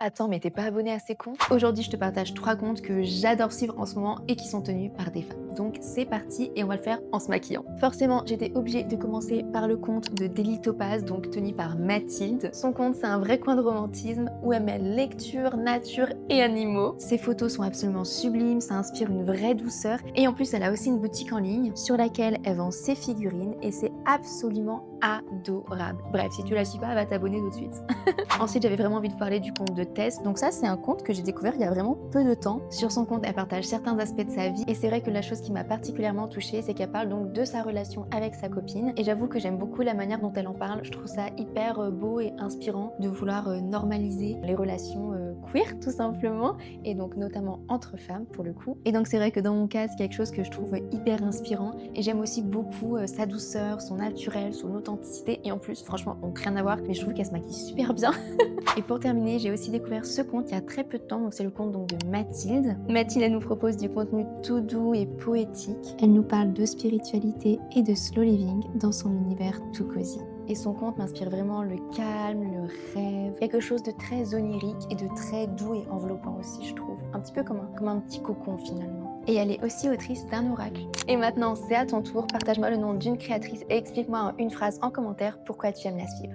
Attends, mais t'es pas abonné à ces comptes? Aujourd'hui, je te partage 3 comptes que j'adore suivre en ce moment et qui sont tenus par des femmes. Donc c'est parti et on va le faire en se maquillant. Forcément, j'étais obligée de commencer par le compte de Daily Topaz, donc tenu par Mathilde. Son compte, c'est un vrai coin de romantisme où elle mêle lecture, nature et animaux. Ses photos sont absolument sublimes, ça inspire une vraie douceur. Et en plus, elle a aussi une boutique en ligne sur laquelle elle vend ses figurines et c'est absolument adorable. Bref, si tu la suis pas, va t'abonner tout de suite. Ensuite, j'avais vraiment envie de parler du compte de Tess. Donc ça, c'est un compte que j'ai découvert il y a vraiment peu de temps. Sur son compte, elle partage certains aspects de sa vie. Et c'est vrai que la chose qui m'a particulièrement touchée, c'est qu'elle parle donc de sa relation avec sa copine. Et j'avoue que j'aime beaucoup la manière dont elle en parle. Je trouve ça hyper beau et inspirant de vouloir normaliser les relations queer, tout simplement. Et donc notamment entre femmes, pour le coup. Et donc c'est vrai que dans mon cas, c'est quelque chose que je trouve hyper inspirant. Et j'aime aussi beaucoup sa douceur, son naturel, son authenticité. Et en plus, franchement, donc rien à voir, mais je trouve qu'elle se maquille super bien. Et pour terminer, j'ai aussi découvert ce compte il y a très peu de temps, donc c'est le compte donc de Mathilde. Mathilde, elle nous propose du contenu tout doux et poétique. Elle nous parle de spiritualité et de slow living dans son univers tout cosy. Et son conte m'inspire vraiment le calme, le rêve, quelque chose de très onirique et de très doux et enveloppant aussi, je trouve. Un petit peu comme un petit cocon finalement. Et elle est aussi autrice d'un oracle. Et maintenant, c'est à ton tour. Partage-moi le nom d'une créatrice et explique-moi en une phrase en commentaire pourquoi tu aimes la suivre.